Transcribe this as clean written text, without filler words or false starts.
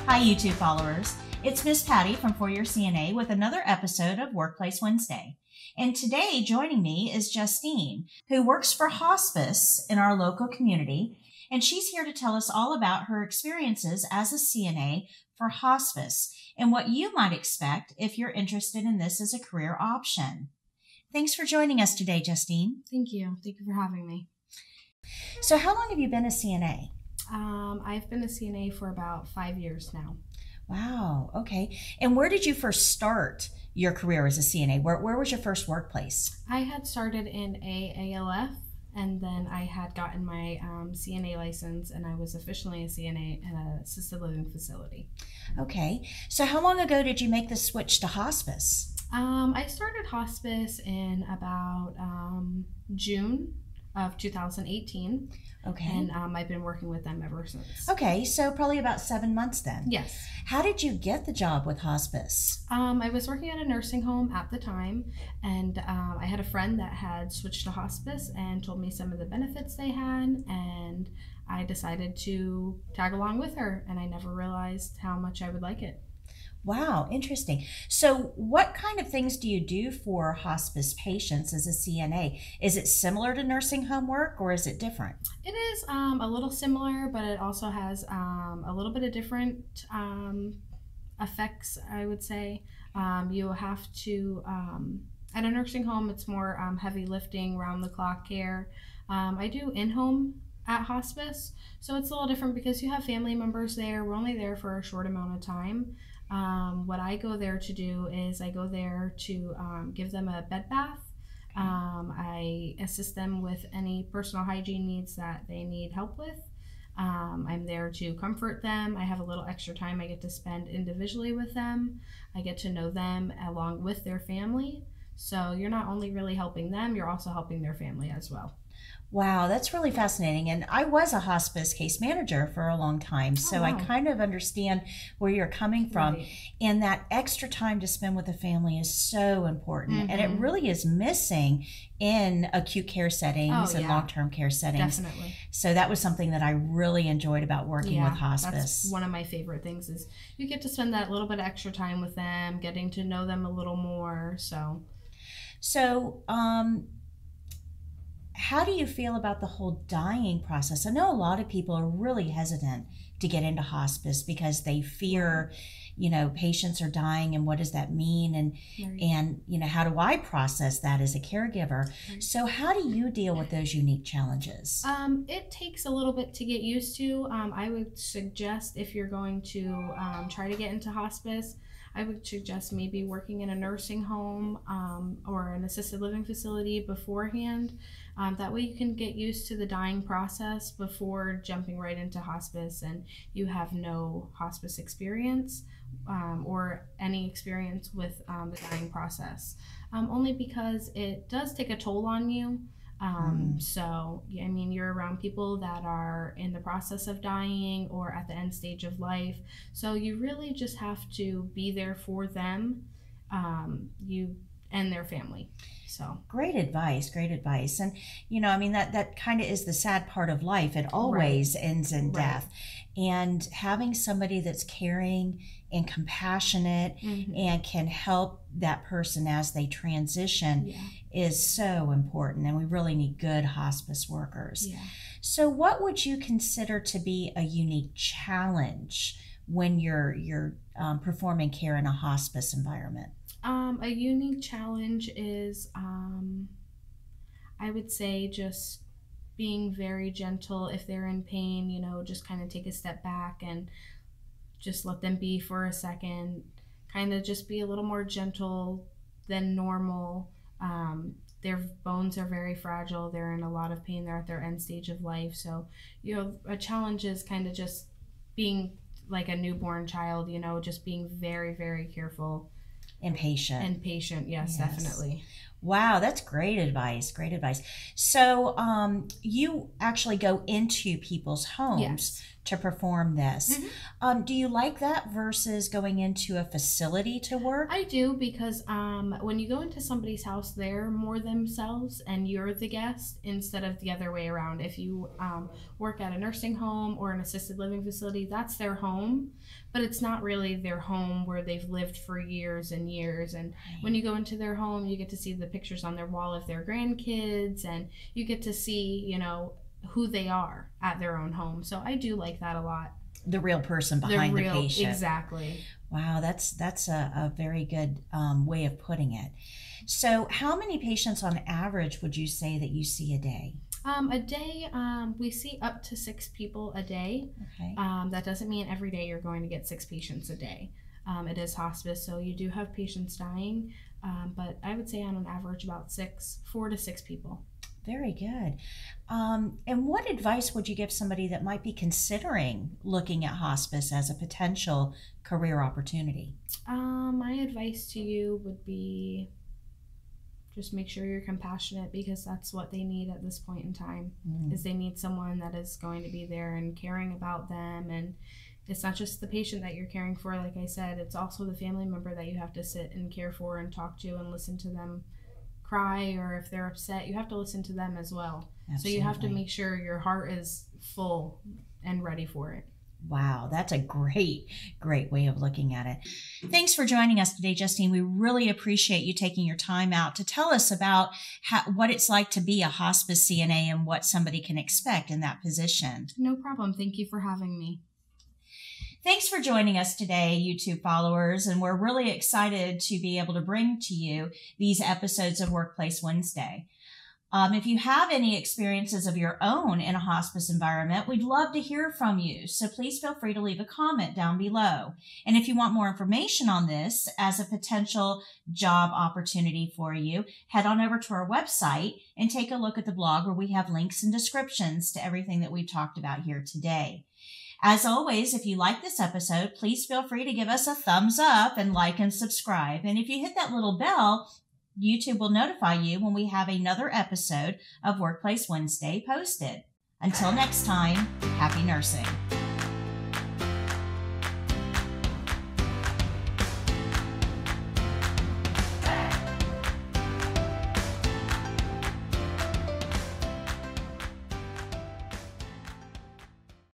Hi, YouTube followers. It's Miss Patty from 4-Year CNA with another episode of Workplace Wednesday. And today joining me is Justine, who works for hospice in our local community. And she's here to tell us all about her experiences as a CNA for hospice and what you might expect if you're interested in this as a career option. Thanks for joining us today, Justine. Thank you. Thank you for having me. So how long have you been a CNA? I've been a CNA for about 5 years now. Wow. Okay. And where did you first start your career as a CNA? Where was your first workplace? I had started in AALF, and then I had gotten my CNA license, and I was officially a CNA at an assisted living facility. Okay. So how long ago did you make the switch to hospice? I started hospice in about June of 2018. Okay. And I've been working with them ever since. Okay, so probably about 7 months then. Yes. How did you get the job with hospice? I was working at a nursing home at the time, and I had a friend that had switched to hospice and told me some of the benefits they had, and I decided to tag along with her, and I never realized how much I would like it. Wow, interesting. So what kind of things do you do for hospice patients as a CNA? Is it similar to nursing home work or is it different? It is a little similar, but it also has a little bit of different effects, I would say. You have to, at a nursing home, it's more heavy lifting, round-the-clock care. I do in-home at hospice, so it's a little different because you have family members there. We're only there for a short amount of time. What I go there to do is I go there to give them a bed bath. I assist them with any personal hygiene needs that they need help with. I'm there to comfort them. I have a little extra time I get to spend individually with them. I get to know them along with their family. So you're not only really helping them, you're also helping their family as well. Wow, that's really fascinating. And I was a hospice case manager for a long time, so I kind of understand where you're coming from. Right. And that extra time to spend with the family is so important. And it really is missing in acute care settings and long-term care settings. Definitely. So that was something that I really enjoyed about working with hospice. That's one of my favorite things is you get to spend that little bit of extra time with them, getting to know them a little more. So how do you feel about the whole dying process? I know a lot of people are really hesitant to get into hospice because they fear, patients are dying and what does that mean? And how do I process that as a caregiver? Right. So how do you deal with those unique challenges? It takes a little bit to get used to. I would suggest if you're going to try to get into hospice, I would suggest maybe working in a nursing home or an assisted living facility beforehand. That way you can get used to the dying process before jumping right into hospice and you have no hospice experience or any experience with the dying process. Only because it does take a toll on you. So, you're around people that are in the process of dying or at the end stage of life. So you really just have to be there for them, you and their family. So great advice. And, that kind of is the sad part of life. It always ends in death. And having somebody that's caring and compassionate and can help that person as they transition is so important. And we really need good hospice workers. Yeah. So what would you consider to be a unique challenge when you're performing care in a hospice environment? A unique challenge is, I would say, just being very gentle. If they're in pain, just kind of take a step back and just let them be for a second. Kind of just be a little more gentle than normal. Their bones are very fragile. They're in a lot of pain. They're at their end stage of life. So, a challenge is kind of just being like a newborn child, just being very, very careful. And patient. Yes, definitely. Wow, that's great advice. So you actually go into people's homes to perform this. Do you like that versus going into a facility to work? I do, because when you go into somebody's house, they're more themselves and you're the guest instead of the other way around. If you work at a nursing home or an assisted living facility, that's their home, but it's not really their home where they've lived for years and years. And when you go into their home, you get to see the pictures on their wall of their grandkids, and you get to see, you know, who they are at their own home. So I do like that a lot. The real person behind the patient. Exactly. Wow, that's a very good way of putting it. So how many patients on average would you say that you see a day? A day, we see up to 6 people a day. Okay. That doesn't mean every day you're going to get 6 patients a day. It is hospice, so you do have patients dying, but I would say on an average about 4 to 6 people. Very good. And what advice would you give somebody that might be considering looking at hospice as a potential career opportunity? My advice to you would be just make sure you're compassionate, because that's what they need at this point in time. Is they need someone that is going to be there and caring about them. And it's not just the patient that you're caring for, like I said, it's also the family member that you have to sit and care for and talk to and listen to them cry, or if they're upset, you have to listen to them as well. Absolutely. So you have to make sure your heart is full and ready for it. Wow, that's a great way of looking at it. Thanks for joining us today, Justine. We really appreciate you taking your time out to tell us about what it's like to be a hospice CNA and what somebody can expect in that position. No problem. Thank you for having me. Thanks for joining us today, YouTube followers, and we're really excited to be able to bring to you these episodes of Workplace Wednesday. If you have any experiences of your own in a hospice environment, we'd love to hear from you. So please feel free to leave a comment down below. And if you want more information on this as a potential job opportunity for you, head on over to our website and take a look at the blog, where we have links and descriptions to everything that we've talked about here today. As always, if you like this episode, please feel free to give us a thumbs up and like and subscribe. And if you hit that little bell, YouTube will notify you when we have another episode of Workplace Wednesday posted. Until next time, happy nursing.